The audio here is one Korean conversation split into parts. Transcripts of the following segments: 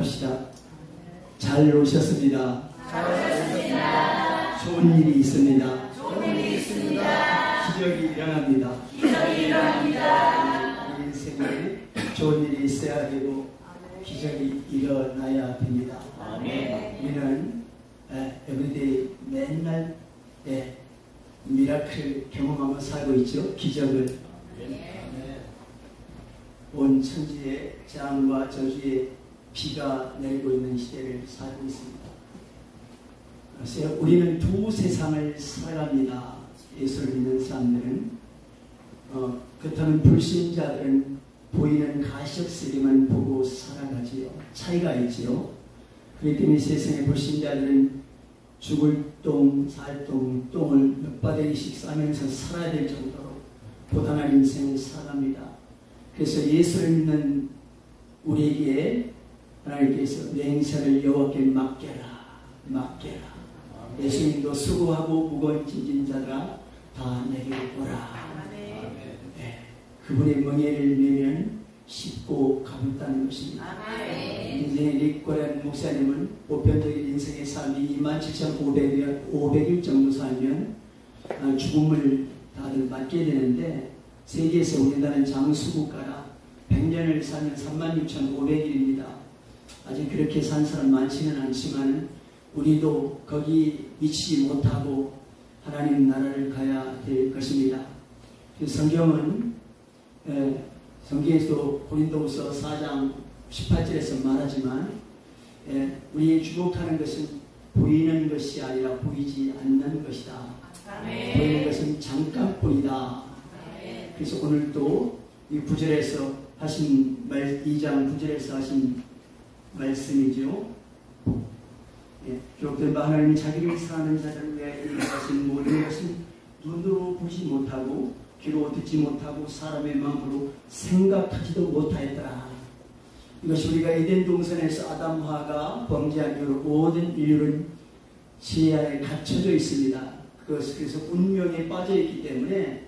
합시다. 잘 오셨습니다. 좋은 일이 있습니다. 기적이 일어납니다. 우리 인생에 좋은 일이 있어야 되고 기적이 일어나야 됩니다. 우리는 에브리데이 맨날 미라클 경험하며 살고 있죠. 기적을. 온 천지에 재앙과 저주에 비가 내리고 있는 시대를 살고 있습니다. 그래서 우리는 두 세상을 살아갑니다. 예수를 믿는 사람들은 그렇다면 불신자들은 보이는 가시적 세계만 보고 살아가지요. 차이가 있지요. 그렇기 때문에 세상의 불신자들은 죽을 똥, 살 똥, 똥을 몇 바닥씩 싸면서 살아야 될 정도로 고단한 인생을 살아갑니다. 그래서 예수를 믿는 우리에게 하나님께서 내 행사를 여호와께 맡겨라. 예수님도 수고하고 무거운 짐진 자들아 다 내게 오라. 그분의 멍에를 메면 쉽고 가볍다는 것입니다. 인생의 릭고란 목사님은 보편적인 인생의 삶이 27,500일 정도 살면 죽음을 다들 맞게 되는데 세계에서 우리나라는 장수국가라 100년을 살면 36,500일입니다. 아직 그렇게 산 사람 많지는 않지만 우리도 거기 미치지 못하고 하나님 나라를 가야 될 것입니다. 성경에서 고린도후서 4장 18절에서 말하지만 우리의 주목하는 것은 보이는 것이 아니라 보이지 않는 것이다. 보이는 것은 잠깐뿐이다. 그래서 오늘도 이 9절에서 하신 2장 9절에서 하신 말씀이죠. 기록된 바 하나님이 자기를 사랑하는 자들을 위하여 일하신 모든 것은 눈으로 보지 못하고 귀로 듣지 못하고 사람의 마음으로 생각하지도 못하였더라. 이것이 우리가 에덴 동산에서 아담화가 범죄한 이후로 모든 인류는 지혜 아래 갇혀져 있습니다. 그래서 운명에 빠져 있기 때문에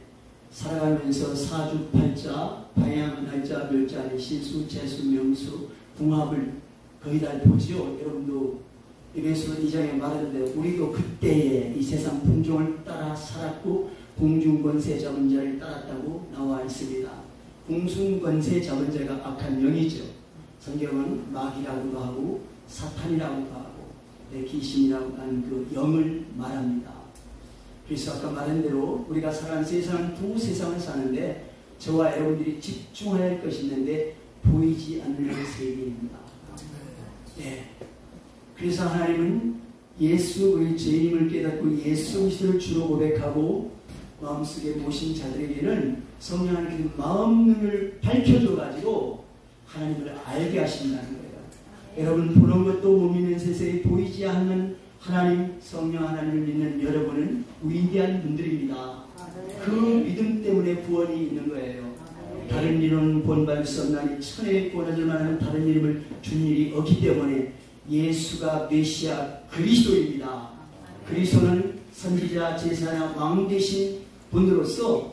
살아가면서 사주팔자, 방향, 날짜, 멸자, 실수, 재수, 명수, 궁합을 거의 다 보지요. 여러분도 에베소 2장에 말하는데 우리도 그때에 이 세상 풍종을 따라 살았고 공중권세 잡은 자를 따랐다고 나와 있습니다. 공중권세 잡은 자가 악한 영이죠. 성경은 마귀라고도 하고 사탄이라고도 하고 귀신이라고 하는 그 영을 말합니다. 그래서 아까 말한 대로 우리가 살아가는 세상은 두 세상을 사는데 저와 여러분들이 집중해야 할 것이 있는데 보이지 않는 세계입니다. 그래서 하나님은 예수의 죄임을 깨닫고 예수 그리스도를 주로 고백하고 마음속에 모신 자들에게는 성령 하나님께서 마음 눈을 밝혀줘가지고 하나님을 알게 하신다는 거예요. 여러분 보는 것도 못 믿는 세상에 보이지 않는 하나님, 성령 하나님을 믿는 여러분은 위대한 분들입니다. 그 믿음 때문에 구원이 있는 거예요. 다른 이름은 본받을 수 없나니 천에 구원하줄 만한 다른 이름을 준 일이 없기 때문에 예수가 메시아 그리스도입니다. 그리스도는 선지자, 제사나 왕 되신 분으로서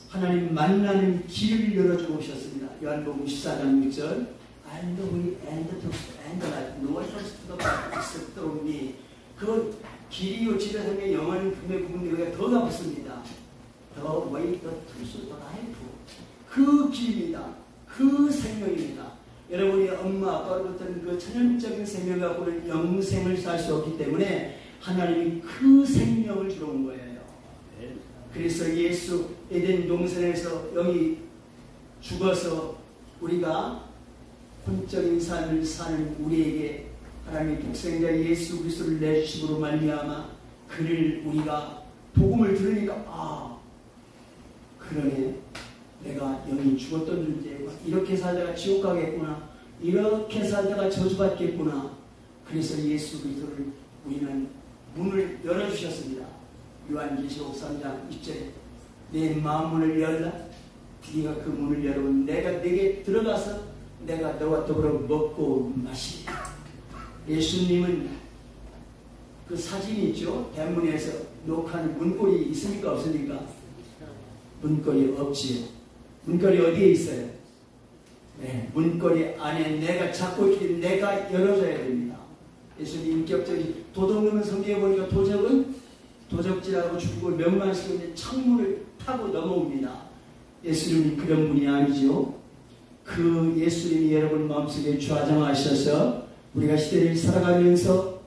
하나님 만나는 길을 열어주고 오셨습니다. 요한복음 14장 6절 I am the way and the truth and the life. No one comes to the Father except through me. 그 길이요 지배성의 영원한 금의 부분들과 더 나붙습니다. The way, the truth, the life. 그 길입니다. 그 생명입니다. 여러분이 엄마 아빠로부터는 그 천연적인 생명을 갖고는 영생을 살 수 없기 때문에 하나님이 그 생명을 주러 온 거예요. 그래서 예수 에덴 동산에서 여기 죽어서 우리가 혼적인 삶을 사는 우리에게 하나님의 독생자 예수 그리스도를 내주심으로 말미암아 그를 우리가 복음을 들으니까 그러네. 내가 영이 죽었던 존재고 이렇게 살다가 지옥 가겠구나. 이렇게 살다가 저주받겠구나. 그래서 예수 그리스도를 우리는 문을 열어주셨습니다. 요한계시록 3장 2절에 내 마음문을 열라. 네가 그 문을 열어보면 내가 네게 들어가서 내가 너와 더불어 먹고 마시리라. 예수님은 그 사진이 있죠. 대문에서 녹화하는 문고리 있습니까 없습니까? 문고리 없지요. 문고리 어디에 있어요? 문고리 안에 내가 잡고 있기 때문에 내가 열어줘야 됩니다. 예수님 인격적인 도덕론은 성경에 보니까 도적은 도적질하고 죽고 명망시키고 있는 창문을 타고 넘어옵니다. 예수님이 그런 분이 아니죠. 그 예수님이 여러분 마음속에 좌정하셔서 우리가 시대를 살아가면서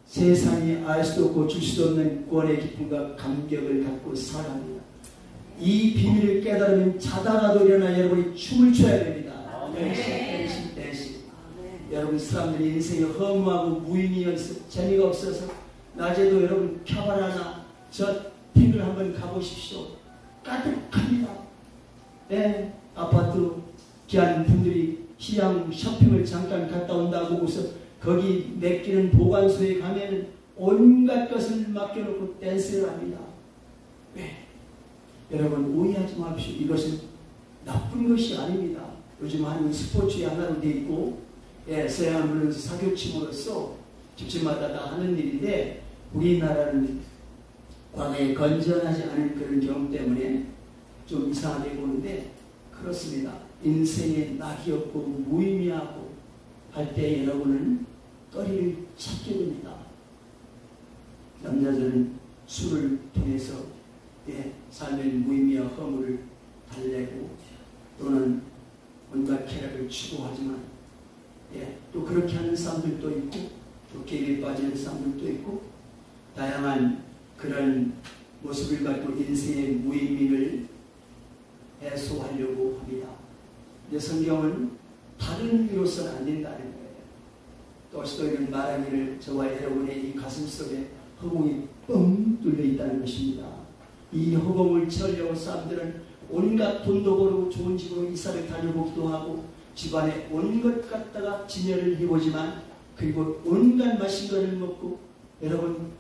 세상이 알 수도 없고 줄 수도 없는 구원의 기쁨과 감격을 갖고 살아갑니다. 이 비밀을 깨달으면 자다가도 일어나 여러분이 춤을 춰야 됩니다. 대신 여러분 사람들이 인생이 허무하고 무의미해서 재미가 없어서 낮에도 여러분 캬바라나 저 댁을 한번 가보십시오. 까득합니다. 아파트 귀한 분들이 시장 쇼핑을 잠깐 갔다 온다고 하고서 거기 맡기는 보관소에 가면 온갖 것을 맡겨놓고 댄스를 합니다. 여러분 오해하지 마십시오. 이것은 나쁜 것이 아닙니다. 요즘 하는 스포츠의 하나로 되어 있고 서양은 사교침으로써 집집마다 다 하는 일인데 우리나라는 과거에 건전하지 않은 그런 경험 때문에 좀 이상하게 보는데 그렇습니다. 인생에 낙이 없고 무의미하고 할 때 여러분은 거리를 찾게 됩니다. 남자들은 술을 통해서 삶의 무의미와 허물을 달래고 또는 온갖 쾌락을 추구하지만 또 그렇게 하는 사람들도 있고 또 게임에 빠지는 사람들도 있고 다양한 그런 모습을 갖고 인생의 무의미를 해소하려고 합니다. 근데 성경은 다른 의미로서는 안 된다는 거예요. 돌스토이는 말하기를 저와 여러분의 이 가슴 속에 허공이 뻥 뚫려 있다는 것입니다. 이 허공을 채우려고 사람들은 온갖 돈도 벌고 좋은 집으로 이사를 다녀보기도 하고 집안에 온것 갖다가 진열을 해보지만 그리고 온갖 맛있는 것을 먹고 여러분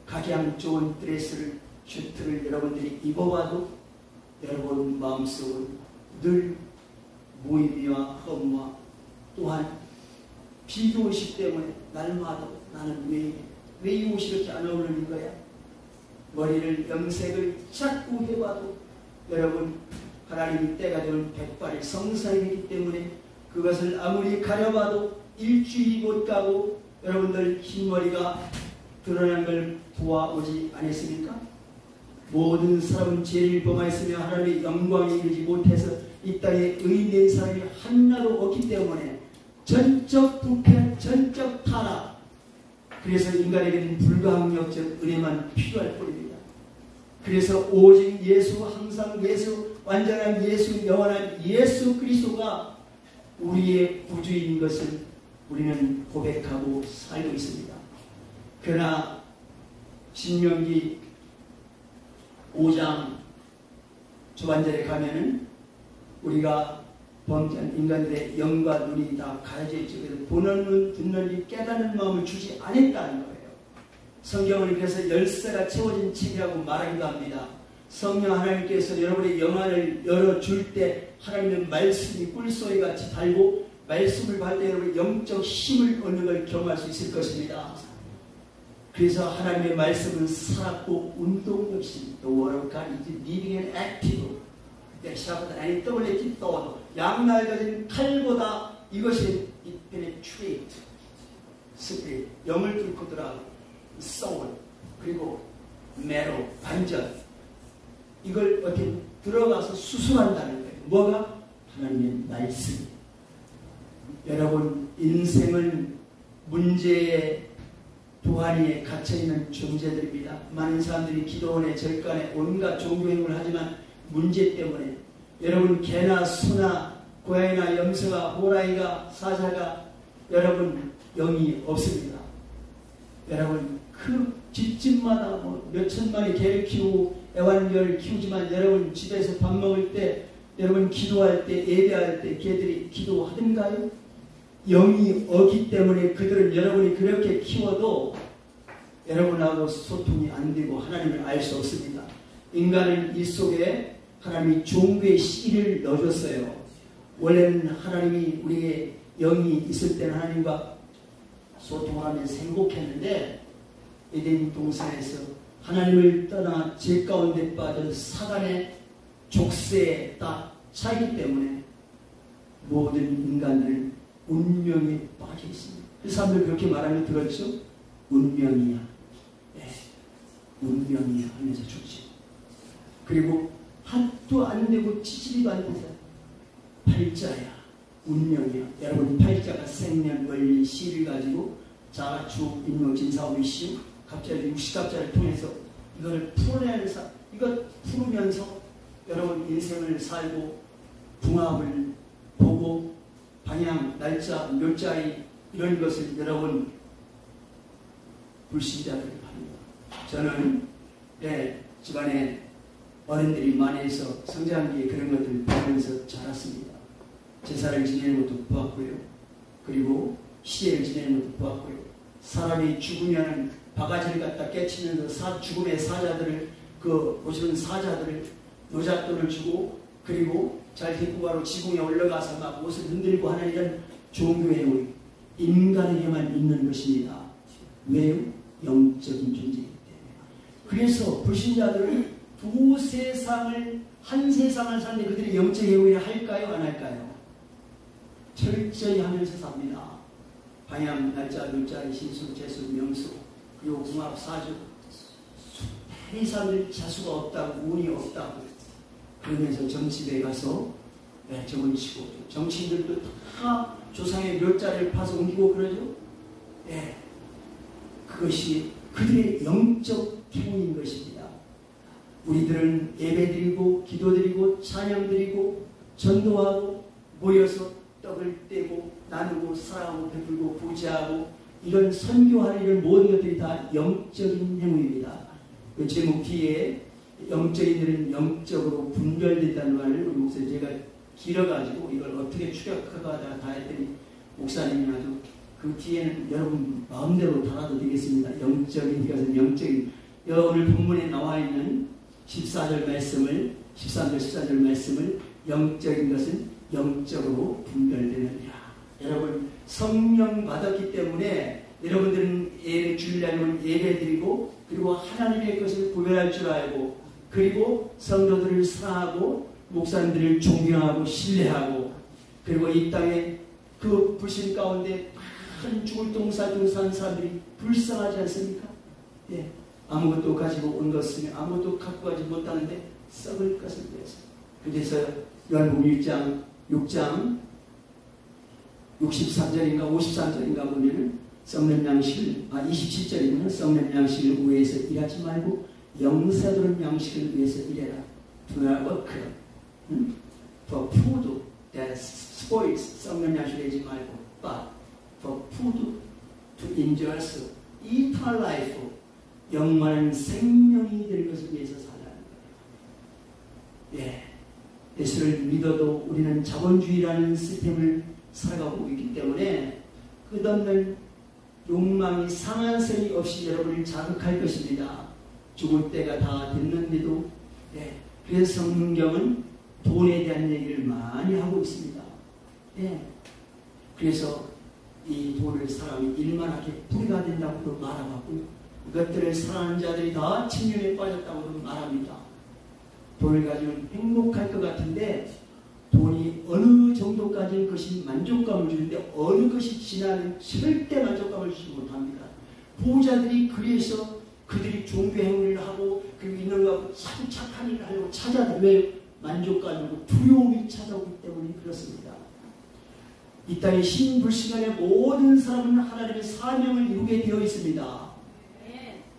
각양 좋은 드레스를 슈트를 여러분들이 입어봐도 여러분 마음속은 늘 무의미와 허무와 또한 비교의식 때문에 날마다 나는 왜 이 옷이 이렇게 안 어울리는 거야? 머리를 염색을 자꾸 해봐도 여러분 하나님이 때가 되면 백발이 성사이기 때문에 그것을 아무리 가려봐도 일주일이 못 가고 여러분들 흰머리가 드러난 걸 보아오지 않았습니까? 모든 사람은 죄를 범하였으며 하나님의 영광에 이르지 못해서 이 땅에 의인된 사람이 하나도 없기 때문에 전적 부패, 전적 타락. 그래서 인간에게는 불가항력적 은혜만 필요할 뿐입니다. 그래서 오직 예수, 항상 예수, 완전한 예수, 영원한 예수 그리스도가 우리의 구주인 것을 우리는 고백하고 살고 있습니다. 그러나 신명기 5장 초반절에 가면은 우리가 범죄한 인간들의 영과 눈이 다 가려져 있죠. 그래서 보는 눈, 듣는 입, 깨닫는 마음을 주지 않았다는 거예요. 성경은 그래서 열쇠가 채워진 책이라고 말하기도 합니다. 성령 하나님께서 여러분의 영안을 열어줄 때 하나님의 말씀이 꿀소리같이 달고 말씀을 받을 때 여러분의 영적 힘을 얻는 걸 경험할 수 있을 것입니다. 그래서 하나님의 말씀은 살았고 운동력이 The Word of God is living and active. sharper than any double-edged sword. 양날가진 칼보다 이것이 it penetrate spirit. 영을 뚫고 들어가고 soul 그리고 marrow 관절 이걸 어떻게 들어가서 수술한다는 거예요. 뭐가? 하나님의 말씀. 여러분 인생은 문제의 도가니에 갇혀있는 존재들입니다. 많은 사람들이 기도원에 절간에 온갖 종교행위를 하지만 문제 때문에 여러분 개나 소나 고양이나 염소가 호랑이가 사자가 여러분 영이 없습니다. 여러분 그 집집마다 몇 천만의 개를 키우고 애완견을 키우지만 여러분 집에서 밥 먹을 때 여러분 기도할 때 예배할 때 개들이 기도하던가요? 영이 없기 때문에 그들은 여러분이 그렇게 키워도 여러분하고 소통이 안 되고 하나님을 알 수 없습니다. 인간은 이 속에 하나님이 종교의 씨를 넣어줬어요. 원래는 하나님이 우리의 영이 있을 때는 하나님과 소통을 하면서 행복했는데 에덴 동산에서 하나님을 떠나 죄 가운데 빠진 사단의 족쇄에 딱 차이기 때문에 모든 인간들은 운명에 빠져 있습니다. 그 사람들 그렇게 말하는 거 들었죠? 운명이야. 네. 운명이야 하면서 죽지. 그리고 한도 안 되고 찌질이도 안 되서 팔자야. 운명이야. 여러분 팔자가 생년 원리 시를 가지고 자주 인명진사오이시오 갑자기 60갑자를 통해서 이걸 풀어내는 이거 풀으면서 여러분 인생을 살고 궁합을 보고 방향, 날짜, 묘자이 이런 것을 여러분 불신자들이 합니다. 저는 집안에 어른들이 많이 해서 성장기에 그런 것들을 보면서 자랐습니다. 제사를 지내는 것도 보았고요. 그리고 시제를 지내는 것도 보았고요. 사람이 죽으면 바가지를 갖다 깨치면서 죽음의 사자들을 오시는 사자들을 노잣돈을 주고 그리고 잘 데리고 가로 지붕에 올라가서 막 옷을 흔들고 하는 이런 종교의 인간에게만 있는 것입니다. 왜요? 영적인 존재이기 때문에. 그래서 불신자들은 두 세상을 한 세상을 사는데 그들이 영적 회오를 할까요? 안 할까요? 철저히 하면서 삽니다. 방향, 날짜, 묘자, 신수, 재수, 명수 그리고 궁합, 사주 많은 사람들이 자수가 없다고 운이 없다고 그러면서 정치대에 가서 점을 치고 정치인들도 다 조상의 묘자를 파서 옮기고 그러죠. 그것이 그들의 영적 행위인 것입니다. 우리들은 예배드리고 기도드리고 찬양드리고 전도하고 모여서 떡을 떼고 나누고 사랑하고 베풀고 부지하고 이런 선교하는 이런 모든 것들이 다 영적인 행위입니다. 그 제목 뒤에 영적인들은 영적으로 분별된다는 말을 우리 목사님 제가 길어가지고 이걸 어떻게 추격하다가 다 했더니 목사님이 아주 그 뒤에는 여러분 마음대로 달아도 되겠습니다. 영적인 것은 영적인 오늘 본문에 나와 있는 14절 말씀을 13절 14절 말씀을 영적인 것은 영적으로 분별되느니라. 여러분 성령 받았기 때문에 여러분들은 주일날은 예배드리고 그리고 하나님의 것을 구별할 줄 알고 그리고 성도들을 사랑하고 목사님들을 존경하고 신뢰하고 그리고 이 땅에 그 불신 가운데 큰 죽을 똥싸 사는 사람들이 불쌍하지 않습니까? 아무것도 가지고 온 것은 아무것도 갖고 가지 못하는데 썩을 것을 위해서. 그래서 요한복음 1장 6장 63절인가 53절인가 보면은 썩는 양식을 27절이면 썩는 양식을 위해서 일하지 말고 영사도는 양식을 위해서 일해라. Do not work for food that spoils. 썩는 양식을 하지 말고 but for food to enjoy eternal life. 영원한 생명이 될 것을 위해서 살라는 거예요. 예수를 믿어도 우리는 자본주의라는 시스템을 살아가고 있기 때문에 끝없는 욕망이 상한선이 없이 여러분을 자극할 것입니다. 죽을 때가 다 됐는데도 그래서 성경은 돈에 대한 얘기를 많이 하고 있습니다. 그래서 이 돈을 사람이 일만하게 뿌리가 된다고도 말하고 이것들을 사랑하는 자들이 다 침륜에 빠졌다고도 말합니다. 돈을 가지면 행복할 것 같은데 돈이 어느 정도까지는 것이 만족감을 주는데 어느 것이 지나면 절대 만족감을 주지 못합니다. 부자들이 그래서 그들이 종교 행위를 하고 그리고 있는 거 하고 자꾸 착한 일을 하려고 찾아들 왜 만족감이고 두려움이 찾아오기 때문에 그렇습니다. 이 땅의 신불신간의 모든 사람은 하나님의 사명을 이루게 되어 있습니다.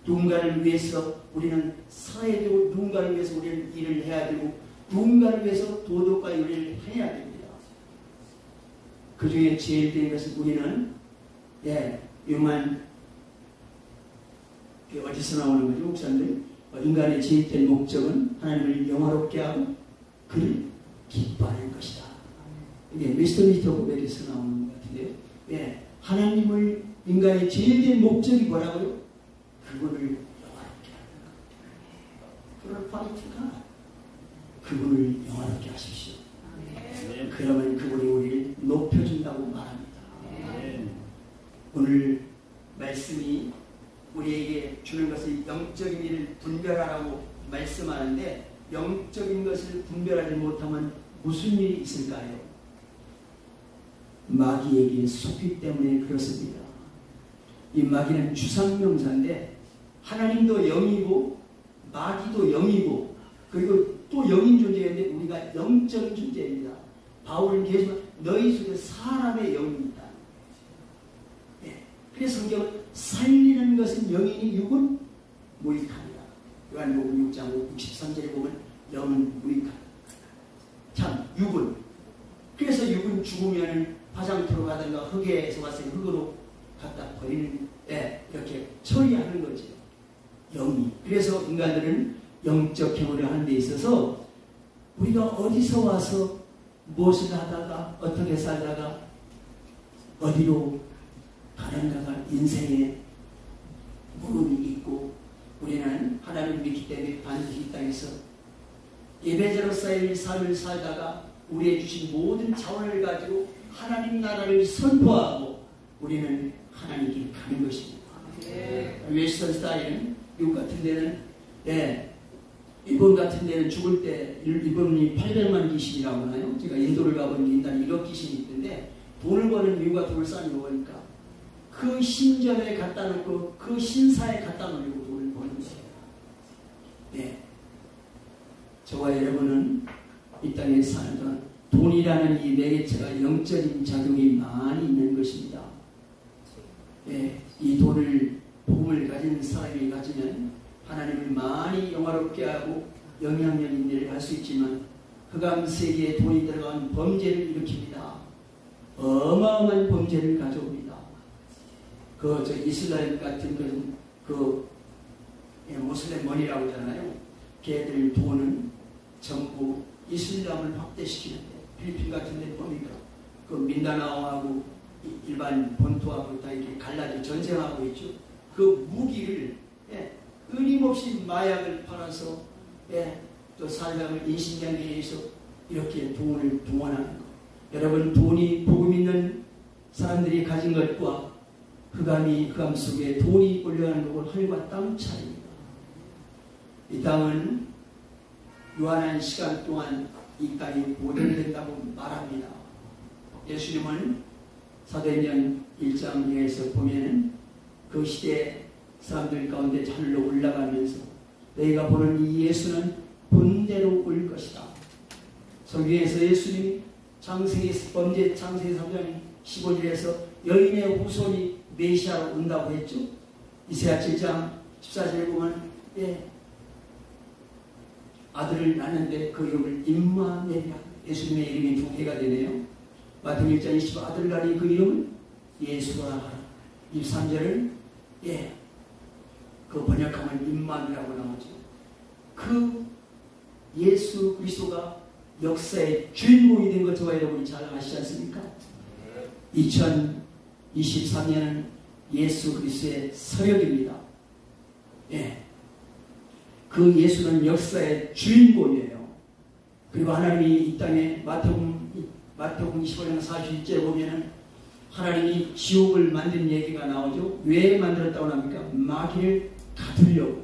누군가를 위해서 우리는 살아야 되고 누군가를 위해서 우리는 일을 해야 되고 누군가를 위해서 도덕과 윤리를 해야 됩니다. 그 중에 제일 된 것은 우리는 유만 어디서 나오는 거죠? 목사님들 인간의 제일 된 목적은 하나님을 영화롭게 하고 그를 기뻐하는 것이다. 이게 미스터 고백에서 나오는 것 같은데요. 하나님을 인간의 제일 된 목적이 뭐라고요? 그분을 영화롭게 하는 것. glorify 그분을 영화롭게 하십시오. 그러면 그분이 우리를 높여준다고 말합니다. 오늘 말씀이 우리에게 주는 것을 영적인 일을 분별하라고 말씀하는데 영적인 것을 분별하지 못하면 무슨 일이 있을까요? 마귀에게 속기 때문에 그렇습니다. 이 마귀는 주상명사인데 하나님도 영이고 마귀도 영이고 그리고 또 영인 존재인데 우리가 영적 존재입니다. 바울은 계속 너희 속에 사람의 영이 있다. 네. 그래서 성경은 살리는 것은 영이니 육은 무익합니다. 요한복음 6장 63절에 보면 영은 무익합니다. 참 육은 그래서 육은 죽으면 화장터로 가든가 흙에서 왔으니 흙으로 갖다 버리는 이렇게 처리하는 거죠. 영이. 그래서 인간들은 영적 경험을 하는 데 있어서 우리가 어디서 와서 무엇을 하다가 어떻게 살다가 어디로 가는가가 인생의 무릎이 있고 우리는 하나님을 믿기 때문에 반드시 이 땅에서 예배자로서의 삶을 살다가 우리의 주신 모든 자원을 가지고 하나님 나라를 선포하고 우리는 하나님께 가는 것입니다. 웨스턴 스타일은 미국 같은 데는 일본 같은 데는 죽을 때 일본이 800만 귀신이라고 하나요? 제가 인도를 가본 인간이 1억 귀신이 있던데 돈을 버는 미국과 돈을 쌓는 거니까 그 신전에 갖다 놓고 그 신사에 갖다 놓으려고 돈을 버는 거예요. 네. 저와 여러분은 이 땅에 사는 동안 돈이라는 이 매개체가 영적인 작용이 많이 있는 것입니다. 네. 이 돈을 복음을 가진 사람이 가지면 하나님을 많이 영화롭게 하고 영향력 있는 일을 할 수 있지만 흑암 세계에 돈이 들어간 범죄를 일으킵니다. 어마어마한 범죄를 가져옵니다. 저 이슬람 같은 모슬렘 머니라고 하잖아요. 걔들 돈은 전부 이슬람을 확대시키는데 필리핀 같은 데 보니까 그 민다나오하고 일반 본토하고 다 이렇게 갈라져 전쟁하고 있죠. 그 무기를 끊임없이 마약을 팔아서 또 사람을 인신장애에 의해서 이렇게 돈을 동원하는 것. 여러분 돈이 복음 있는 사람들이 가진 것과 흑암 속에 돈이 올려가는 것은 하늘과 땅 차이입니다. 이 땅은 유한한 시간 동안 이 땅이 보존된다고 말합니다. 예수님은 사도행전 1장에서 보면은 그 시대 사람들 가운데 하늘로 올라가면서 너희가 보는 이 예수는 본대로 올 것이다. 성경에서 예수님이 창세기 3장 15절에서 여인의 후손이 메시아로 온다고 했죠. 이사야 7장 14절에 보면 아들을 낳는데 그 이름을 임마누엘이라. 예수님의 이름이 두 개가 되네요. 마태복음 1장 20절 아들을 낳으니 그 이름은 예수라 하라. 23절은 그 번역하면 임마누엘이라고 나오죠. 그 예수 그리스도가 역사의 주인공이 된 것 저와 여러분이 잘 아시지 않습니까? 2023년은 예수 그리스도의 서력입니다. 그 예수는 역사의 주인공이에요. 그리고 하나님이 이 땅에 마태복음 25장 41절에 보면은 하나님이 지옥을 만든 얘기가 나오죠. 왜 만들었다고 합니까? 마귀를 가두려고.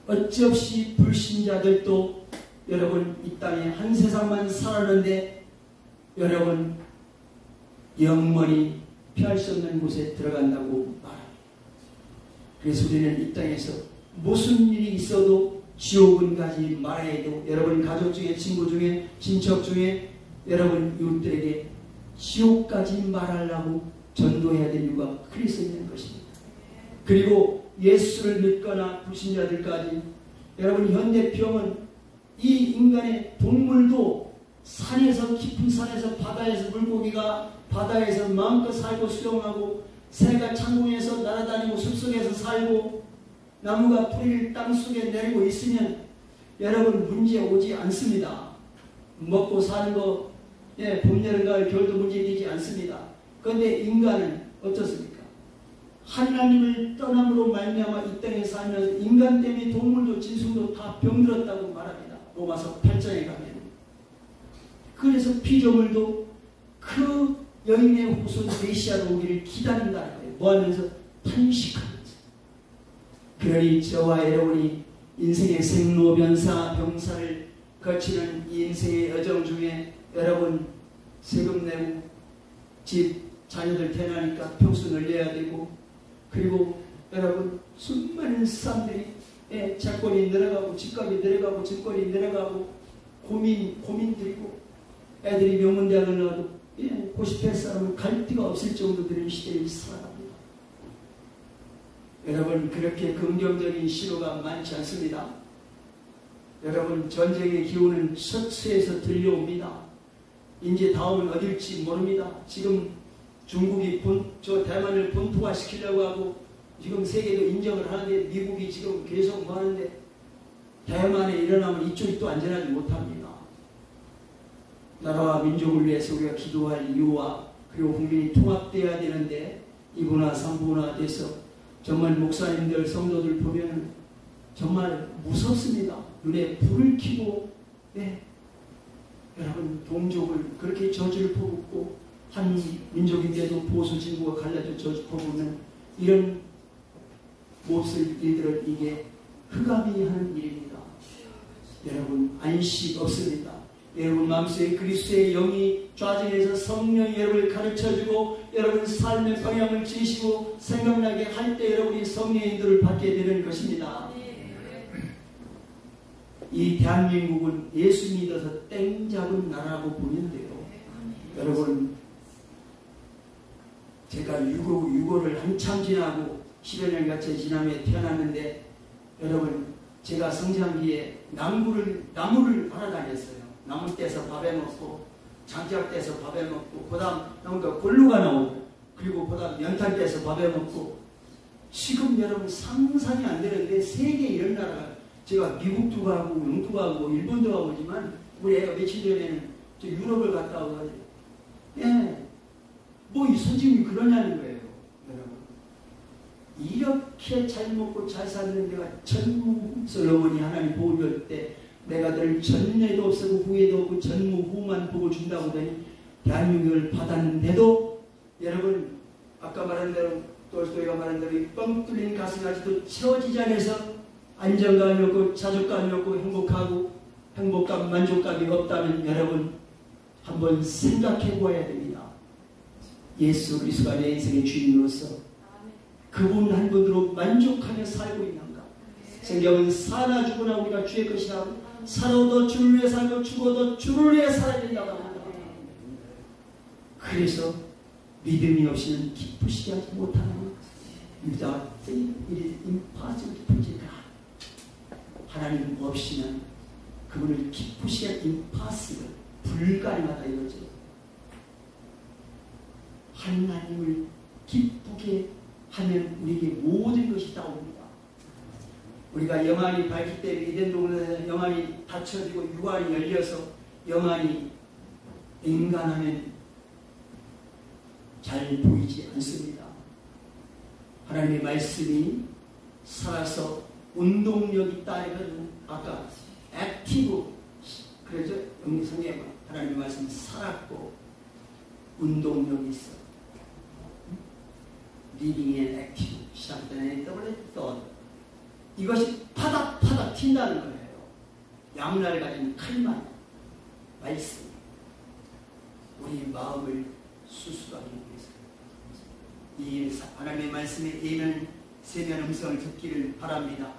어찌없이 불신자들도 여러분 이 땅에 한 세상만 살았는데 여러분 영원히 피할 수 없는 곳에 들어간다고 말합니다. 그래서 우리는 이 땅에서 무슨 일이 있어도 지옥은 가지 말아야 해도 여러분 가족 중에 친구 중에 친척 중에 여러분 이웃들에게 지옥 가지 말하려고 전도해야 될 이유가 그리스도 있는 것입니다. 그리고 예수를 믿거나 불신자들까지 여러분 현대병은 이 인간의 동물도 산에서 깊은 산에서 바다에서 물고기가 바다에서 마음껏 살고 수영하고 새가 창공에서 날아다니고 숲속에서 살고 나무가 뿌리를 땅속에 내리고 있으면 여러분 문제 오지 않습니다. 먹고 사는 거 봄, 여름, 가을, 겨울도 문제되지 않습니다. 그런데 인간은 어떻습니까? 하나님을 떠남으로 말미암아 이 땅에 살면서 인간 때문에 동물도 짐승도 다 병들었다고 말합니다. 로마서 8장에 가면. 그래서 피조물도 그 여인의 후손 메시아로 오기를 기다린다는 거예요. 뭐하면서? 탄식하면서. 그러니 저와 여러분이 인생의 생로변사 병사를 거치는 이 인생의 여정 중에 여러분 세금 내고 집 자녀들 태어나니까 평수 늘려야 되고, 그리고 여러분 수많은 사람들이 채권이 늘어가고 집값이 늘어가고 증권이 늘어가고 고민들이고, 애들이 명문대학을 나와도 고시패 사람은 갈 데가 없을 정도 되는 시대에 살아갑니다. 여러분 그렇게 긍정적인 신호가 많지 않습니다. 여러분 전쟁의 기운은 서서에서 들려옵니다. 이제 다음은 어딜지 모릅니다. 지금 중국이 저 대만을 본토화시키려고 하고 지금 세계도 인정을 하는데, 미국이 지금 계속 뭐 하는데, 대만에 일어나면 이쪽이 또 안전하지 못합니다. 나라와 민족을 위해서 우리가 기도할 이유와, 그리고 국민이 통합되어야 되는데 이분화 삼분화돼서 정말 목사님들 성도들 보면 정말 무섭습니다. 눈에 불을 켜고 여러분 동족을 그렇게 저주를 퍼붓고, 한 민족인데도 보수 진보가 갈라져 저주 퍼붓는 이런 모습들은 이게 흑암이 하는 일입니다. 여러분 안식 없습니다. 여러분 마음속에 그리스도의 영이 좌정해서 성령이 여러분을 가르쳐주고 여러분 삶의 방향을 지시고 생각나게 할 때 여러분이 성령의 인도를 받게 되는 것입니다. 이 대한민국은 예수 믿어서 땡 잡은 나라라고 보면 돼요. 여러분 제가 유고를 한참 지나고 10여 년같이 지나며 태어났는데, 여러분 제가 성장기에 나무를 팔아다녔어요. 나무 떼서 밥에 먹고, 장작 떼서 밥에 먹고, 그 다음 나무가 골루가 나오고, 그리고 그 다음 연탄 떼서 밥에 먹고. 지금 여러분 상상이 안 되는데 세계에 이런 나라가, 제가 미국도 가고 영국도 가고 일본도 가보지만 우리 애가 며칠 전에는 저 유럽을 갔다 와가지고 뭐 이 선생님이 그러냐는 거예요. 여러분 이렇게 잘 먹고 잘 사는 데가 솔로몬이 하나님 복을 줄 때 내가 늘 전에도 없고 후에도 없고 전무후만 복을 준다고 하더니 대한민국을 받았는데도, 여러분 아까 말한 대로 돌스토이가 말한 대로 뻥 뚫린 가슴 아직도 채워지지 않아서 안정감이 없고 자족감이 없고 행복감 만족감이 없다면 여러분 한번 생각해 보아야 됩니다. 예수 그리스도가 내 인생의 주인으로서 그분 한 분으로 만족하며 살고 있는가? 성경은 사나 죽으나 우리가 주의 것이라고, 살아도 주를 위해 살고 죽어도 주를 위해 살아야 된다고 합니다. 그래서 믿음이 없이는 기쁘시게 하지 못하는 without faith it is impossible to please God. 하나님 없이는 그분을 기쁘시게 하기 impossible, 불가능하다 이거죠. 하나님을 기쁘게 하면 우리에게 모든 것이 나옵니다. 우리가 영안이 밝기 때문에 에덴 동산에서 영안이 닫혀지고 육안이 열려서 영안이 인간하면 잘 보이지 않습니다. 하나님의 말씀이 살아서 운동력이 있다 해가지고 아까 액티브, 그래서 성경에 하나님의 말씀이 살았고 운동력이 있어. Living and active, sharpened thought. 이것이 파닥파닥 튄다는 거예요. 양날 가진 칼만 말씀. 우리 마음을 수술하기 위해서 이 하나님의 말씀에 예면 세면 음성을 듣기를 바랍니다.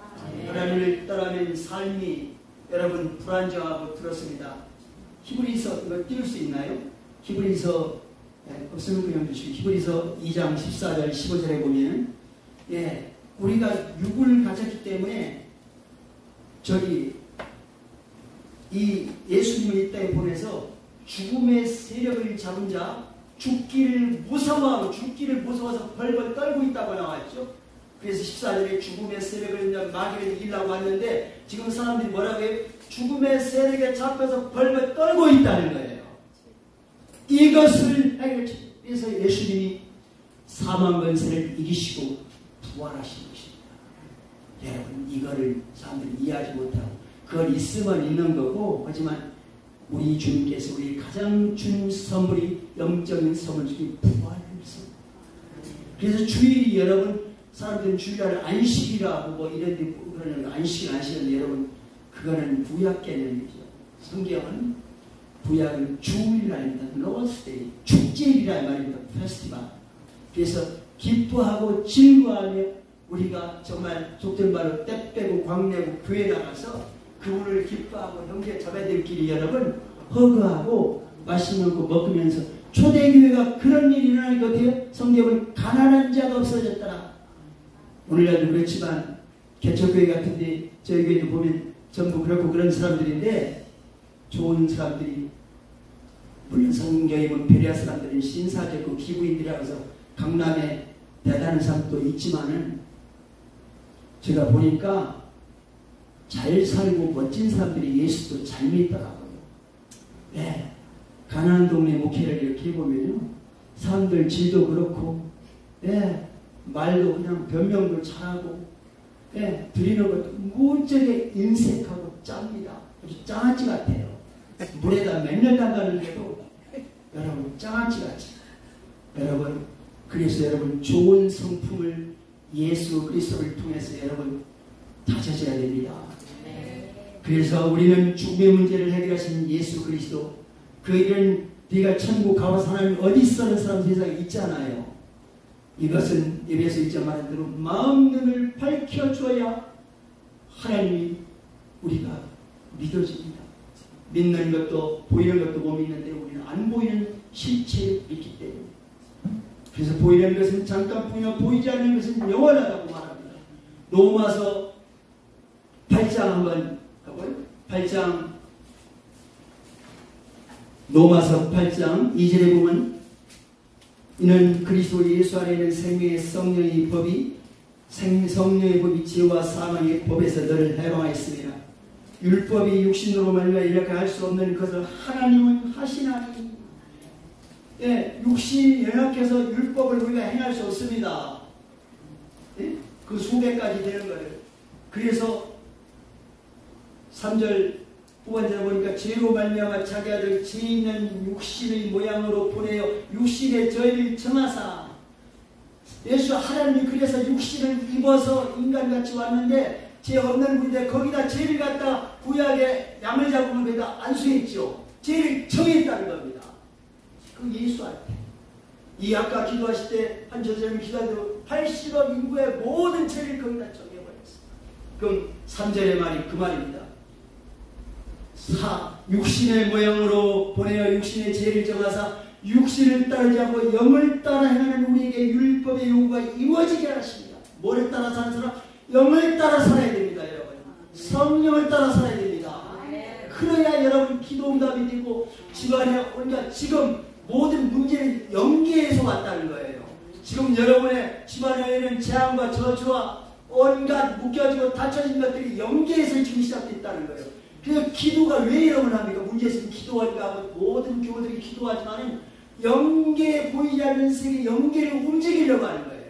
하나님을 떠나는 삶이 여러분 불안정하고 들었습니다. 히브리서 이거 띄울 수 있나요? 히브리서 없으면 그냥 주시고 히브리서 2장 14절 15절에 보면 우리가 육을 가졌기 때문에 이 예수님을 이 땅에 보내서 죽음의 세력을 잡은 자, 죽기를 무서워서 벌벌 떨고 있다고 나왔죠. 그래서 14절에 죽음의 세력을 마귀를 이기려고 왔는데 지금 사람들이 뭐라고 해요? 죽음의 세력에 잡혀서 벌벌 떨고 있다는 거예요. 이것을 해결치. 그래서 예수님이 사망 권세를 이기시고 부활하신 것입니다. 여러분 이거를 사람들이 이해하지 못하고 그걸 있으면 있는 거고, 하지만 우리 주님께서 우리 가장 준 선물이 영적인 선물 중에 부활을 선물. 그래서 주일이 여러분 사람들은 주일날 안식이라고 뭐 이런 데 그러는 안식은 여러분 그거는 구약 개념이죠. 성경은 구약은 주일날입니다. 로스데이, 축제일이라 말입니다. 페스티벌. 그래서 기뻐하고 즐거워하며 우리가 정말 속된 말로 때 빼고 광내고 교회 나가서 그분을 기뻐하고 형제 자매들끼리 여러분 허그하고 맛있는 거 먹으면서 초대교회가 그런 일이 일어나는 것 같아요. 성경은 가난한 자가 없어졌더라. 오늘날도 그렇지만 개척교회 같은데 저희 교회도 보면 전부 그렇고 그런 사람들인데 좋은 사람들이 물론 성경에 보면 베레아 사람들은 신사적고 기부인들이라서 강남에 대단한 사람도 있지만은 제가 보니까 잘 살고 멋진 사람들이 예수도 잘 믿더라고요. 네. 가난한 동네 목회를 이렇게 해보면요. 사람들 질도 그렇고, 네. 말도 그냥 변명도 잘하고, 네. 드리는 것도 무지하게 인색하고 짭니다. 아주 장아찌 같아요. 물에다 맨날 담가는데도 여러분 장아찌 같이. 여러분 그래서 여러분 좋은 성품을 예수 그리스도를 통해서 여러분 다져져야 됩니다. 그래서 우리는 죽음의 문제를 해결하신 예수 그리스도 그 일은 네가 천국 가봐서 하나님 어디 있어는 사람 세상에 있잖아요. 이것은 예배에서 있자 말한 대로 마음 눈을 밝혀줘야 하나님이 우리가 믿어집니다. 믿는 것도 보이는 것도 못 믿는데 우리는 안 보이는 실체를 믿기 때문에 그래서 보이는 것은 잠깐뿐이나 보이지 않는 것은 영원하다고 말합니다. 로마서 8장 한번 가볼까요? 8장 로마서 8장 2절에 보면 이는 그리스도 예수 안에 있는 생명의 성령의 법이 성령의 법이 죄와 사망의 법에서 너를 해방하였습니다. 율법이 육신으로 말미암아 이렇게 할 수 없는 것을 하나님은 하시나니 예, 육신이 연약해서 율법을 우리가 행할 수 없습니다. 예? 그 수백까지 되는 거예요. 그래서 3절 후반절에 보니까 죄로 말미암아 자기 아들 죄 있는 육신의 모양으로 보내어 육신의 죄를 정하사 예수 하나님이 그래서 육신을 입어서 인간같이 왔는데 죄 없는 분인데 거기다 죄를 갖다 구약에 양을 잡으면 거기다 안수했죠. 죄를 정했다는 겁니다. 그 예수한테 이 아까 기도하실 때 한 저자님 기도하대로 80억 인구의 모든 죄를 거기다 정해버렸어요. 그럼 3절의 말이 그 말입니다. 육신의 모양으로 보내어 육신의 죄를 정하사 육신을 따르지 않고 영을 따라 행하는 우리에게 율법의 요구가 이루어지게 하십니다. 뭐를 따라 사는 사람? 영을 따라 살아야 됩니다. 여러분. 성령을 따라 살아야 됩니다. 그래야 여러분 기도 응답이 되고 집안에 그러니까 지금 모든 문제는 영계에서 왔다는 거예요. 지금 여러분의 집안에 있는 재앙과 저주와 온갖 묶여지고 닫혀진 것들이 영계에서 지금 시작됐다는 거예요. 그래서 기도가 왜 이러면 합니까? 문제 있으면 기도하니까 모든 교우들이 기도하지만 영계에 보이지 않는 세계 영계를 움직이려고 하는 거예요.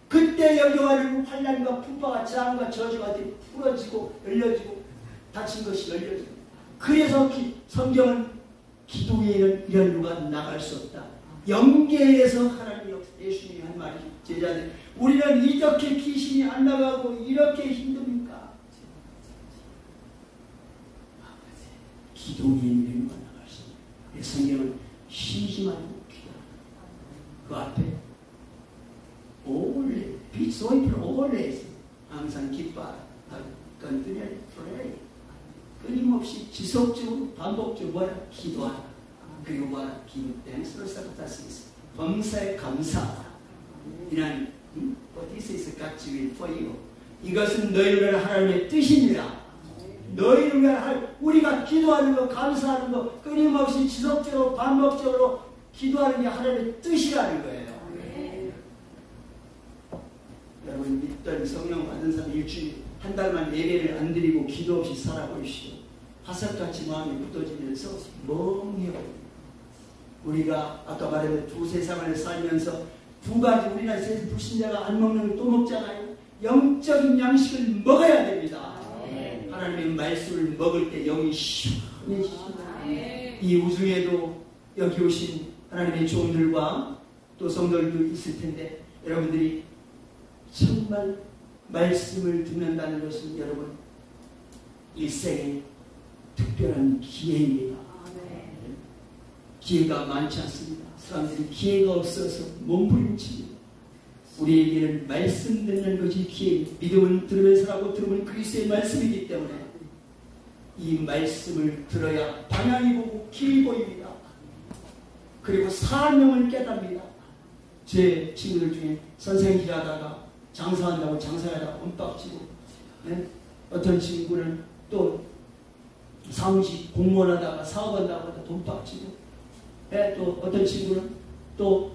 그때 여기와는 환난과 풍파와 재앙과 저주가 풀어지고 열려지고 닫힌 것이 열려지고 그래서 성경은 기도 외에는 이런 누가 나갈 수 없다. 영계에서 하나님 예수님이 한 말이 제자들 우리는 이렇게 귀신이 안 나가고 이렇게 힘듭니까? 기도 외에는 누가 나갈 수 없다. 성경은 심심한 기도 그 앞에 always be joyful always 항상 기뻐하라. continually pray 끊임없이 지속적으로 반복적으로 뭐라 기도하라. 그리고 뭐라 give thanks for sacrifices 범사에 감사하라. 이란 this is God's will for you. 이것은 너희를 위한 하나님의 뜻입니다. 너희를 위한 우리가 기도하는 거 감사하는 거 끊임없이 지속적으로 반복적으로 기도하는 게 하나님의 뜻이라는 거예요. 여러분 믿던 성령 받은 사람 일주일 한 달만 예배를 안 드리고 기도 없이 살아보시오. 화석같이 마음이 굳어지면서 멍해요. 우리가 아까 말했던 두 세상을 살면서 두 가지 우리나라 세상 불신자가 안 먹는 걸 또 먹잖아요. 영적인 양식을 먹어야 됩니다. 하나님의 말씀을 먹을 때 영이 시원해지십니다. 이 우중에도 여기 오신 하나님의 종들과 또 성도들도 있을 텐데 여러분들이 정말 말씀을 듣는다는 것은 여러분 일생의 특별한 기회입니다. 기회가 많지 않습니다. 사람들이 기회가 없어서 몸부림칩니다. 우리에게는 말씀 듣는 것이 기회, 믿음은 들으면서 하고 들으면 그리스도의 말씀이기 때문에 이 말씀을 들어야 방향이 보고 길이 보입니다. 그리고 사명을 깨닫습니다. 제 친구들 중에 선생님 일하다가 장사한다고 장사하다가 흠빡치고, 네? 어떤 친구는 또 사무실 공무원하다가 사업한다고 돈 빡치고, 네? 또 어떤 친구는 또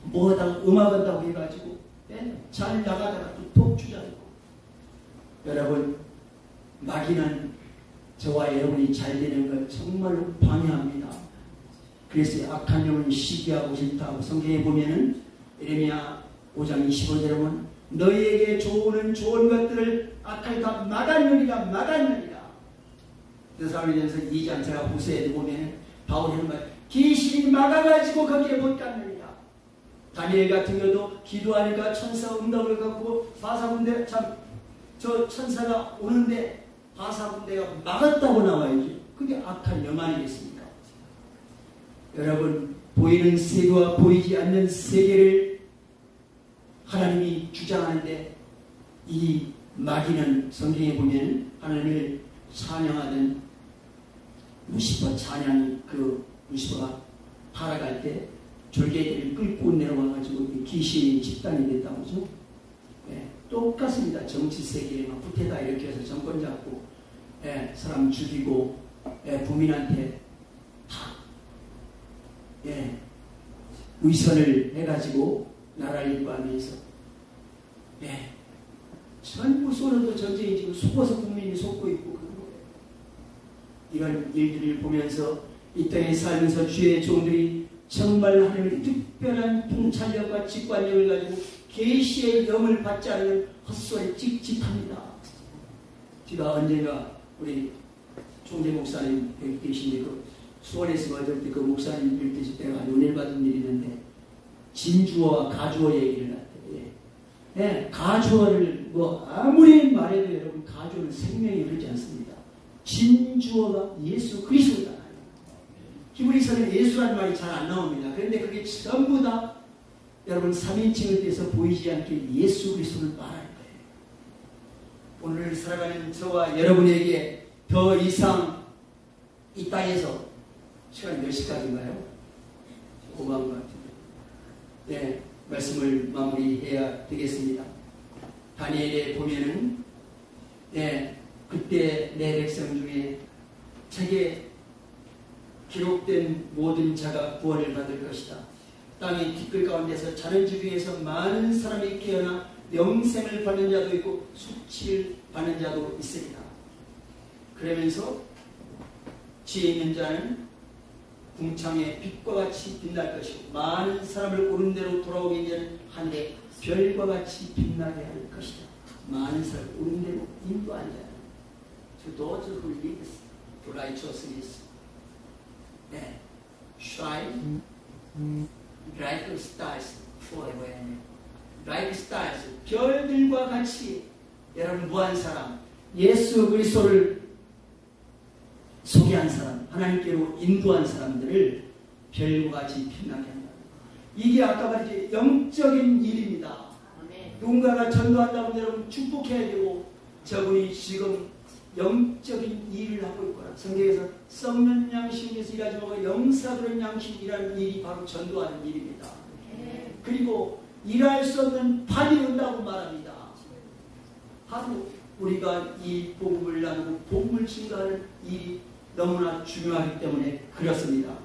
뭐 하다가 음악한다고 해가지고, 네? 잘 나가다가 또 독주자고. 여러분, 마귀는 저와 여러분이 잘 되는 걸 정말로 방해합니다. 그래서 악한 영은 시기하고 싫다고 성경에 보면은 예레미야 5장 25절에 보면 너희에게 좋은 것들을 악할까 막았느니라. 데살로니가서 2장 제가 보세요 보면 바울이 하는 말, 귀신이 막아가지고 거기에 못 갔느니라. 다니엘 같은 경우도 기도하니까 천사 응답을 갖고 바사군대, 참 저 천사가 오는데 바사군대가 막았다고 나와야지. 그게 악한 영 아니겠습니까? 여러분, 보이는 세계와 보이지 않는 세계를 하나님이 주장하는데, 이 마귀는 성경에 보면 하나님을 찬양하던 루시퍼 찬양이, 그 루시퍼가 타락할 때 졸개들을 끌고 내려와가지고 귀신이 집단이 됐다고 하죠. 예, 똑같습니다. 정치 세계에 막 부태다 이렇게 해서 정권 잡고, 예, 사람 죽이고, 예, 부민한테 다, 예, 위선을 해가지고 나라를 일구하면서, 예, 전부 쏘는도 전쟁이 지금 속어서 국민이 속고 있고 그런 거예요. 이런 일들을 보면서 이 땅에 살면서 주의 종들이 정말 하나님의 특별한 통찰력과 직관력을 가지고 계시의 영을 받지 않으면 헛소리 찍찍합니다. 제가 언젠가 우리 총재 목사님 여기 계신데 그 수원에서 얻을 때 그 목사님 일때 때가 은혜를 받은 일이 있는데 진주어와 가주어 얘기를 했대요. 예. 예, 가주어를 뭐 아무리 말해도 여러분 가주어는 생명이 흐르지 않습니다. 진주어가 예수 그리스도다. 히브리서는 예수라는 말이 잘 안 나옵니다. 그런데 그게 전부 다 여러분 3인칭을 떼서 보이지 않게 예수 그리스도를 말할 거예요. 오늘 살아가는 저와 여러분에게 더 이상 이 땅에서 시간 몇 시까지인가요? 오만 것 같은데. 네, 말씀을 마무리해야 되겠습니다. 다니엘에 보면은, 네, 그때 내 백성 중에 책에 기록된 모든 자가 구원을 받을 것이다. 땅의 티끌 가운데서 자는 주위에서 많은 사람이 깨어나 영생을 받는 자도 있고 수치를 받는 자도 있습니다. 그러면서 지혜 있는 자는 궁창의 빛과 같이 빛날 것이고 많은 사람을 옳은 대로 돌아오게 하는 하늘의 별과 같이 빛나게 할 것이다. 많은 사람을 옳은 대로 인도한 자는 To those who live righteousness, shine like stars forever. Like stars, 별들과 같이 여러분 무한 사람, 예수 그리스도를 소개한 사람, 하나님께로 인도한 사람들을 별과 같이 빛나게 한다. 이게 아까 말했지 영적인 일입니다. 누군가가 전도한다면 여러분 축복해야 되고, 저분이 지금 영적인 일을 하고 있거나 성경에서 썩는 양심에서 일하지 말고 영사그런 양심이라는 일이 바로 전도하는 일입니다. 그리고 일할 수 없는 판이 온다고 말합니다. 하루 우리가 이 복음을 나누고 복음을 증가하는 일이 너무나 중요하기 때문에 그렇습니다.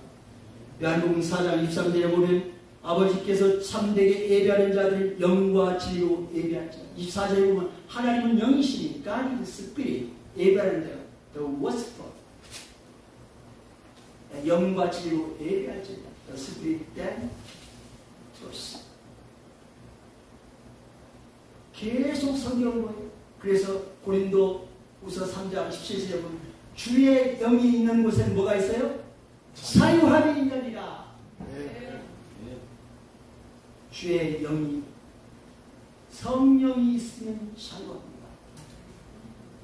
요한복음 4장 23절에 보면 아버지께서 참되게 예배하는 자들을 영과 진리로 예배할 자. 24절에 보면 하나님은 영이시니 God is Spirit. 예배하는 자, the worshiper. 영과 진리로 예배할 자. The Spirit then truth. 계속 성경을 보여요. 그래서 고린도 우서 3장 17절에 보면 주의 영이 있는 곳에는 뭐가 있어요? 사유함이 있느니라. 주의 영이, 성령이 있으면 사유합니다.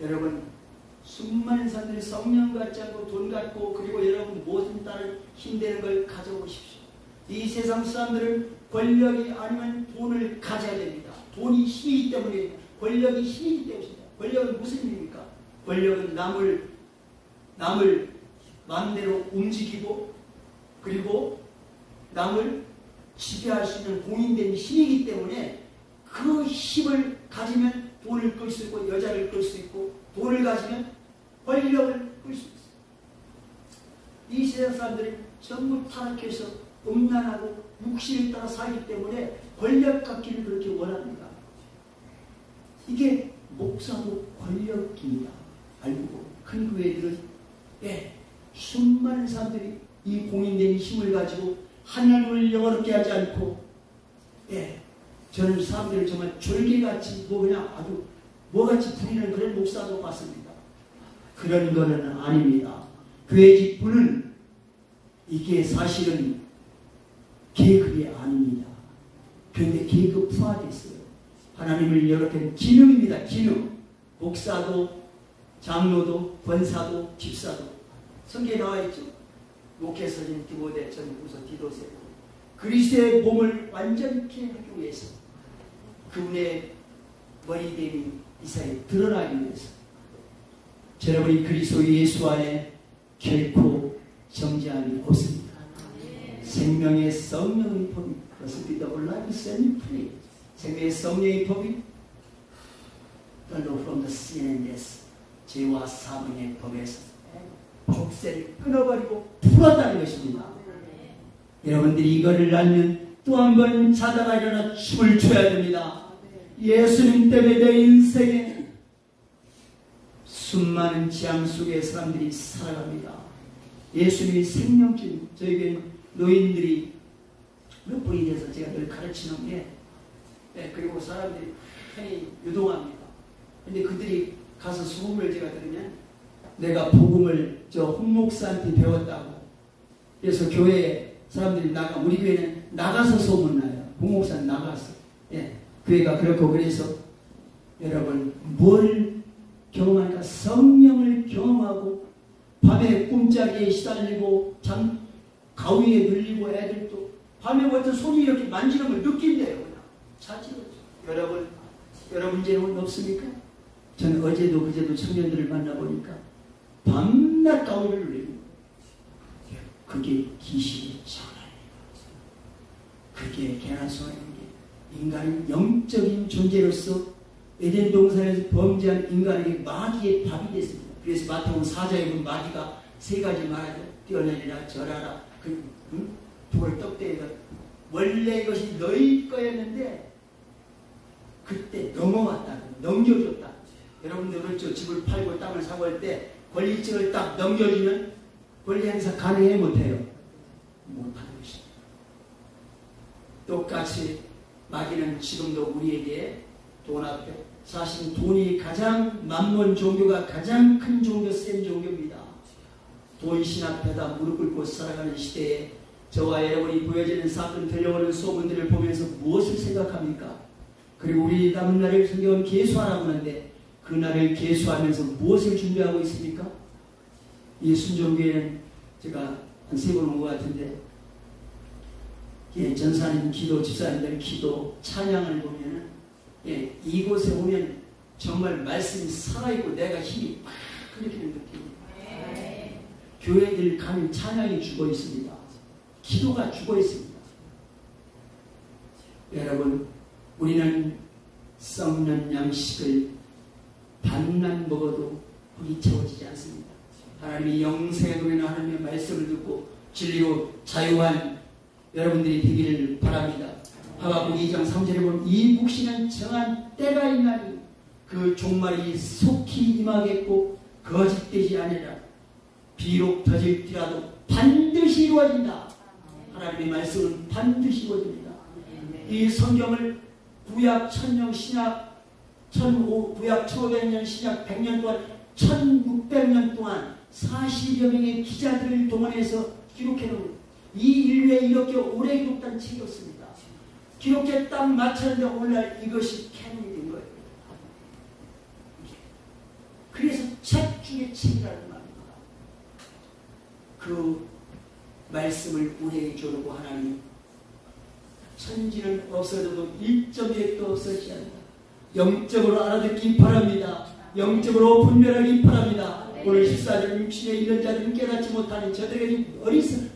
여러분, 수많은 사람들이 성령 갖지 않고 돈 갖고 그리고 여러분 모든 다른 힘되는 걸 가져오십시오. 이 세상 사람들은 권력이 아니면 돈을 가져야 됩니다. 돈이 힘이기 때문에 권력이 힘이기 때문입니다. 권력은 무슨 힘입니까? 권력은 남을 마음대로 움직이고 그리고 남을 지배할 수 있는 공인된 힘이기 때문에 그 힘을 가지면 돈을 끌 수 있고 여자를 끌 수 있고 돈을 가지면 권력을 끌 수 있어요. 이 세상 사람들이 전부 타락해서 음란하고 육신에 따라 살기 때문에 권력 갖기를 그렇게 원합니다. 이게 목사도 권력입니다. 알고 큰 교회들은 수많은 사람들이 이 공인된 힘을 가지고 하나님을 영어롭게 하지 않고 저는 사람들을 정말 졸개같이 그냥 아주 뭐같이 부리는 그런 목사도 봤습니다. 그런 거는 아닙니다. 교회 직분은 이게 사실은 계급이 아닙니다. 그런데 계급화됐어요. 하나님을 여러분 기능입니다. 기능. 목사도 장로도 권사도 집사도 성경에 나와 있죠. 목회서진 디모데 전후서 디도세 그리스도의 몸을 완전케 하기 위해서 그분의 머리됨이 이사에 드러나기 위해서 여러분이 그리스도 예수 안에 결코 정죄함이 없습니다. 생명의 성령의 법이 그것을 믿어 올라가기 때문에 생명의 성령의 법이 The law from the sin and death 죄와 사망의 법에서 족쇄를 끊어버리고 풀었다는 것입니다. 여러분들이 이거를 알면 또 한 번 자다가 일어나 춤을 춰야 됩니다. 예수님 때문에 내 인생에 수많은 재앙 속에 사람들이 살아갑니다. 예수님이 생명줄 저에게 노인들이 몇 분이 돼서 제가 늘 가르치는 게 그리고 사람들이 편히 유동합니다. 근데 그들이 가서 소음을 제가 들으면 내가 복음을 저 홍목사한테 배웠다고 그래서 교회에 사람들이 우리 교회는 나가서 소문나요. 홍목사는 나가서 교회가 그렇고 그래서 여러분 뭘 경험하니까 성령을 경험하고 밤에 꿈자리에 시달리고 가위에 눌리고 애들도 밤에 어떤 손이 이렇게 만지는 걸 느낀대요. 그냥 자지러져. 여러분 죄는 없습니까? 저는 어제도 그제도 청년들을 만나보니까 밤낮 가위를 눌리고 그게 귀신의 장난이에요. 그게 개나 소나는 게 인간은 영적인 존재로서 에덴 동산에서 범죄한 인간에게 마귀의 밥이 됐습니다. 그래서 마태복음 4장에 보면 마귀가 세 가지 말하죠. 뛰어내리라 절하라 돌을 떡대가 원래 이것이 너희 거였는데 그때 넘어왔다고 넘겨줬다. 여러분들 그렇죠. 집을 팔고 땅을 사고 할 때 권리증을 딱 넘겨주면 권리 행사 가능해 못해요? 못하는 것입니다. 똑같이 마귀는 지금도 우리에게 돈 앞에 사실 돈이 가장 만몬 종교가 가장 큰 종교 센 종교입니다. 돈신 앞에다 무릎 꿇고 살아가는 시대에 저와 여러분이 보여지는 사건 들려오는 소문들을 보면서 무엇을 생각합니까? 그리고 우리 남은 날을 성경은 계수하라고 하는데 그 날을 계수하면서 무엇을 준비하고 있습니까? 이 순종교회는 제가 한 3번 온 것 같은데 전사님 기도, 집사님들 기도, 찬양을 보면은 이곳에 오면 정말 말씀이 살아있고 내가 힘이 막 흐르는 느낌입니다. 교회들 가면 찬양이 죽어 있습니다. 기도가 죽어 있습니다. 여러분 우리는 썩는 양식을 반만 먹어도 거기 채워지지 않습니다. 하나님이 영생의 노래나 하나님의 말씀을 듣고 진리로 자유한 여러분들이 되기를 바랍니다. 하박국 2장 3절에 보면 이 묵시는 정한 때가 있나니 그 종말이 속히 임하겠고 거짓되지 아니라 비록 더질지라도 반드시 이루어진다. 하나님의 말씀은 반드시 이루어집니다. 이 성경을 구약 1000년 신약 구약 1500년 신약 100년 동안 1600년 동안 40여 명의 기자들을 동원해서 기록해놓은 이 인류에 이렇게 오래 기록된 책이 없습니다. 기록에 딱 맞췄는데 오늘날 이것이 캐논이 된 거예요. 그래서 책 중에 책이라는 말입니다. 그 말씀을 우리에게 주고 하나님, 천지는 없어져도 1.1도 없어지지 않는다. 영적으로 알아듣기 바랍니다. 영적으로 분별하기 바랍니다. 오늘 14절 60에 있는 자들은 깨닫지 못하니 저들에게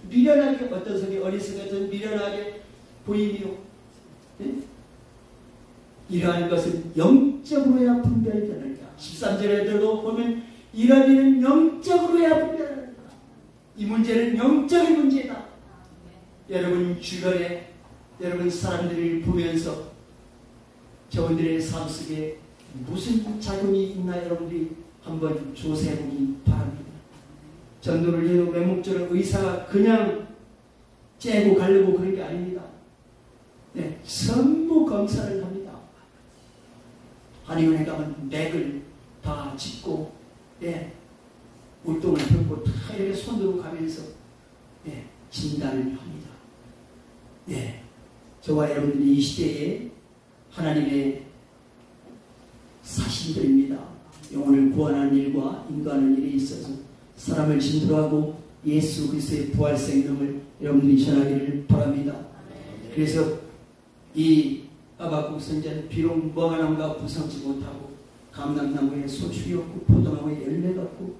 미련하게, 어떤 성이 어리석어서 미련하게 보이며, 네? 이러한 것은 영적으로야 분별이 되느냐. 13절에도 보면 이런 일은 영적으로야 분별이 되느냐. 이 문제는 영적인 문제다. 여러분 주변에 여러분 사람들을 보면서 저분들의 삶 속에 무슨 작용이 있나 여러분들이 한번 조사해보기 바랍니다. 전도를 해도 맹목적으로 의사가 그냥 째고 가려고 그런 게 아닙니다. 네, 전부 검사를 합니다. 한의원에 가면 맥을 다 짚고, 네, 울동을 펴고 다 이렇게 손으로 가면서, 네, 진단을 합니다. 네, 저와 여러분들이 이 시대에 하나님의 사신들입니다. 영혼을 구원하는 일과 인도하는 일에 있어서 사람을 진도하고 예수 그리스도의 부활 생명을 여러분들이 전하기를 바랍니다. 그래서 이 하박국 선지자는 비록 멍하나무가 부성지 못하고 감람나무에 소출이 없고 포도나무에 열매가 없고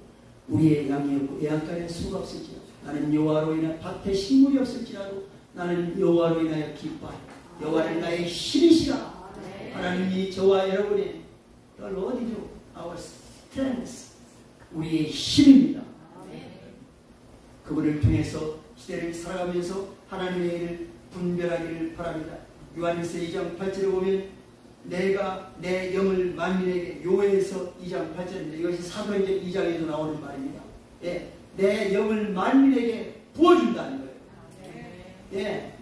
우리의 양이 없고 애양간에 소가 없을지라도 나는 여호와로 인하여 밭에 식물이 없을지라도 나는 여호와로 인하여 기뻐하리. 여호와는 나의 힘이시라. 하나님이 저와 여러분의 어디죠? Our strength, 우리의 힘입니다. 그분을 통해서 시대를 살아가면서 하나님의 일을 분별하기를 바랍니다. 요한일서 2장 8절에 보면 내가 내 영을 만민에게, 요에서 2장 8절인데 이것이 사도행전 2장에도 나오는 말입니다. 예, 내 영을 만민에게 부어준다는 거예요. 예,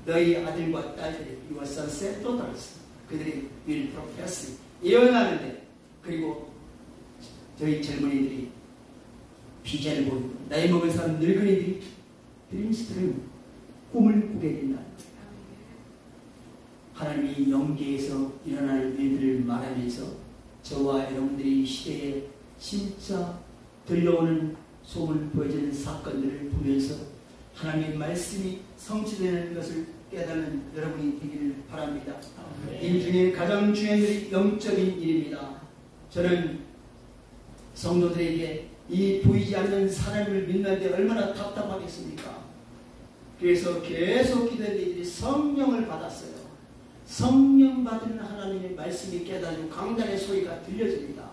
너희 아들과 딸들이 your sons and daughters, 그들이 will profess, 예언하는데, 그리고 저희 젊은이들이 비전을 보이고 나이 먹은 사람 늙은이들이 드림스트림, 꿈을 꾸게 된다는 거예요. 하나님이 영계에서 일어나는 일들을 말하면서 저와 여러분들이 이 시대에 진짜 들려오는 소문을 보여주는 사건들을 보면서 하나님의 말씀이 성취되는 것을 깨닫는 여러분이 되기를 바랍니다. 일 중에 가장 중요한 일이 영적인 일입니다. 저는 성도들에게 이 보이지 않는 하나님을 믿는데 얼마나 답답하겠습니까? 그래서 계속 기도했는데 이들이 성령을 받았어요. 성령 받은 하나님의 말씀이 깨달고 강단의 소리가 들려집니다.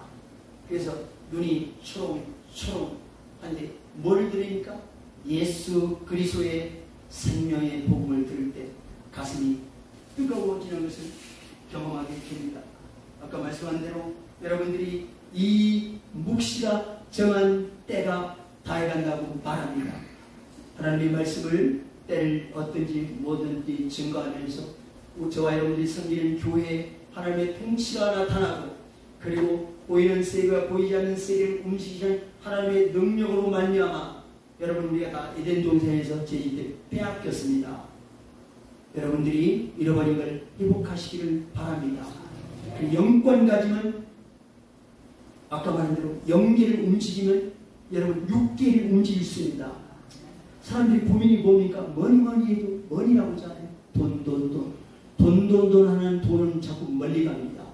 그래서 눈이 초롱초롱한데 뭘 들으니까 예수 그리스도의 생명의 복음을 들을 때 가슴이 뜨거워지는 것을 경험하게 됩니다. 아까 말씀한 대로 여러분들이 이 묵시가 정한 때가 다해간다고 말합니다. 하나님의 말씀을 때를 어떤지 뭐든지 증거하면서 저와 여러분들이 섬기는 교회에 하나님의 통치가 나타나고 그리고 보이는 세계와 보이지 않는 세계를 움직이시는 하나님의 능력으로 말미암아 여러분 우리가 다 에덴 동산에서 제일 빼앗겼습니다. 여러분들이 잃어버린 걸 회복하시기를 바랍니다. 그 영권 가지면 아까 말한 대로 영계를 움직이면 여러분 육계를 움직일 수 있습니다. 사람들이 고민이 뭡니까? 뭐니 해도 뭐니라고 하잖아요. 돈 하는 돈은 자꾸 멀리 갑니다.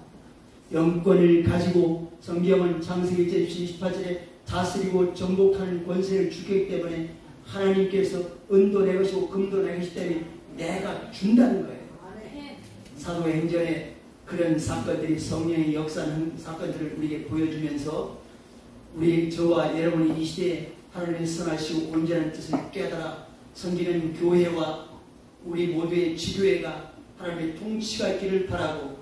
영권을 가지고 성경은 창세기 1장 18절에 다스리고 정복하는 권세를 주기 때문에 하나님께서 은도 내 것이고 금도 내 것이기 때문에 내가 준다는 거예요. 사도행전에 그런 사건들이 성령의 역사하는 사건들을 우리에게 보여주면서 우리 저와 여러분이 이 시대에 하나님의 선하시고 온전한 뜻을 깨달아 섬기는 교회와 우리 모두의 지교회가 하나님의 통치가 있기를 바라고